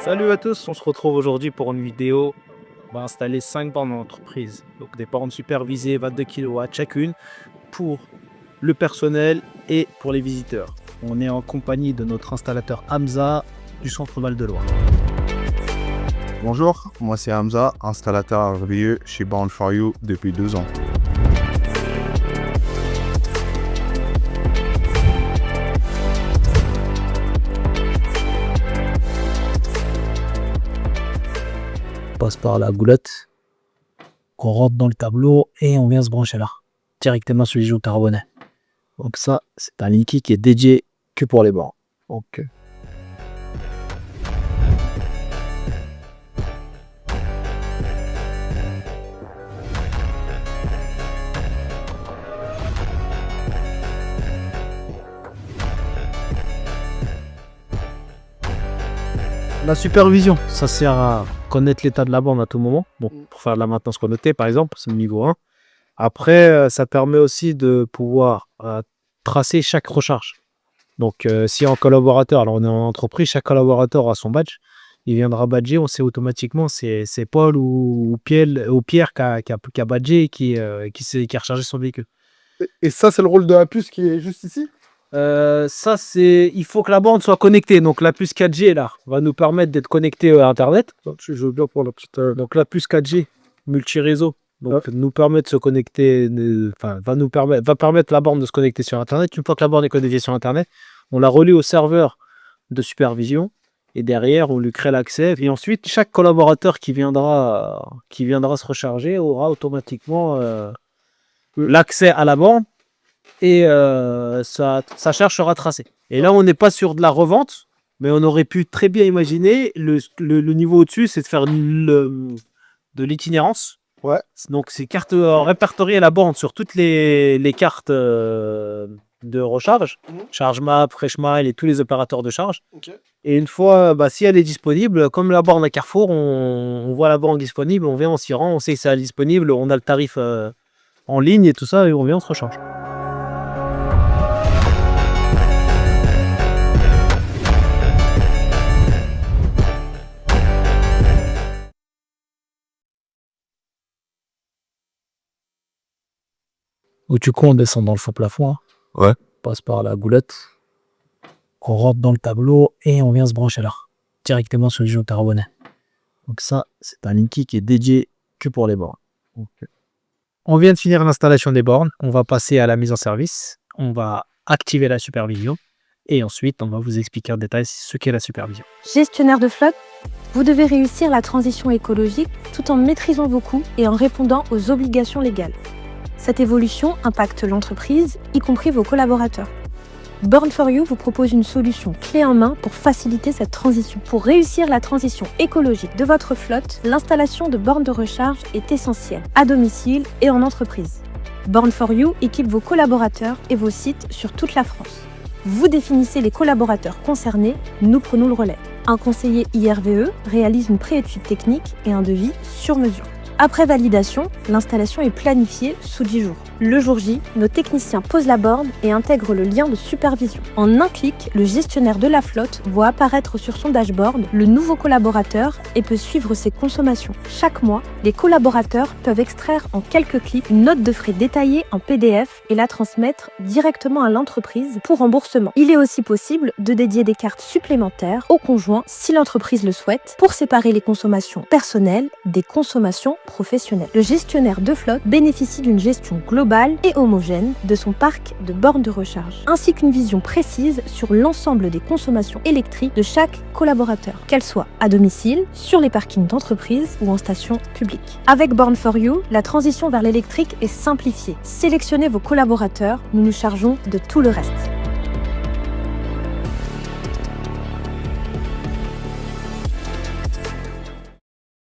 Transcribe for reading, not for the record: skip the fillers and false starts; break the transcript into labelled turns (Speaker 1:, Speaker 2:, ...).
Speaker 1: Salut à tous, on se retrouve aujourd'hui pour une vidéo. On va installer 5 bornes en entreprise. Donc des bornes supervisées 22 kW chacune pour le personnel et pour les visiteurs. On est en compagnie de notre installateur Hamza du centre Val-de-Loire.
Speaker 2: Bonjour, moi c'est Hamza, installateur RVE chez Born4U depuis 2 ans.
Speaker 1: On passe par la goulotte, on rentre dans le tableau et on vient se brancher là, directement sur les joues carbonés. Donc ça, c'est un Linky qui est dédié que pour les bornes. Donc, la supervision, ça sert à connaître l'état de la borne à tout moment. Bon, pour faire de la maintenance connotée, par exemple, c'est le niveau 1. Après, ça permet aussi de pouvoir tracer chaque recharge. Donc, si un collaborateur, alors on est en entreprise, chaque collaborateur a son badge. Il viendra badger, on sait automatiquement c'est Paul ou Pierre qui a badgé et qui a rechargé son véhicule.
Speaker 3: Et ça, c'est le rôle de la puce qui est juste ici?
Speaker 1: Ça, il faut que la borne soit connectée. Donc la puce 4G là va nous permettre d'être connecté à Internet.
Speaker 3: Je veux bien pour la petite.
Speaker 1: Donc la puce 4G multi-réseau nous permet de se connecter, va permettre la borne de se connecter sur Internet. Une fois que la borne est connectée sur Internet, on la relie au serveur de supervision et derrière on lui crée l'accès. Et ensuite, chaque collaborateur qui viendra se recharger aura automatiquement l'accès à la borne et sa charge sera tracée. Et là, on n'est pas sur de la revente, mais on aurait pu très bien imaginer le niveau au-dessus, c'est de faire de l'itinérance.
Speaker 3: Ouais.
Speaker 1: Donc, ces cartes répertorier la borne sur toutes les cartes de recharge, ChargeMap, FreshMile et tous les opérateurs de charge.
Speaker 3: Okay.
Speaker 1: Et une fois, si elle est disponible, comme la borne à Carrefour, on voit la borne disponible, on vient, on s'y rend, on sait que c'est disponible, on a le tarif en ligne et tout ça, et on vient, on se recharge. Du coup, on descend dans le faux plafond. Hein.
Speaker 2: Ouais.
Speaker 1: On passe par la goulotte. On rentre dans le tableau et on vient se brancher là. Directement sur le jeu carbonais. Donc ça, c'est un Linky qui est dédié que pour les bornes. Okay. On vient de finir l'installation des bornes. On va passer à la mise en service. On va activer la supervision. Et ensuite, on va vous expliquer en détail ce qu'est la supervision.
Speaker 4: Gestionnaire de flotte, vous devez réussir la transition écologique tout en maîtrisant vos coûts et en répondant aux obligations légales. Cette évolution impacte l'entreprise, y compris vos collaborateurs. Born4U vous propose une solution clé en main pour faciliter cette transition. Pour réussir la transition écologique de votre flotte, l'installation de bornes de recharge est essentielle, à domicile et en entreprise. Born4U équipe vos collaborateurs et vos sites sur toute la France. Vous définissez les collaborateurs concernés, nous prenons le relais. Un conseiller IRVE réalise une préétude technique et un devis sur mesure. Après validation, l'installation est planifiée sous 10 jours. Le jour J, nos techniciens posent la borne et intègrent le lien de supervision. En un clic, le gestionnaire de la flotte voit apparaître sur son dashboard le nouveau collaborateur et peut suivre ses consommations. Chaque mois, les collaborateurs peuvent extraire en quelques clics une note de frais détaillée en PDF et la transmettre directement à l'entreprise pour remboursement. Il est aussi possible de dédier des cartes supplémentaires au conjoint si l'entreprise le souhaite pour séparer les consommations personnelles des consommations professionnelles. Le gestionnaire de flotte bénéficie d'une gestion globale et homogène de son parc de bornes de recharge, ainsi qu'une vision précise sur l'ensemble des consommations électriques de chaque collaborateur, qu'elles soient à domicile, sur les parkings d'entreprise ou en station publique. Avec Born4U, la transition vers l'électrique est simplifiée. Sélectionnez vos collaborateurs, nous nous chargeons de tout le reste.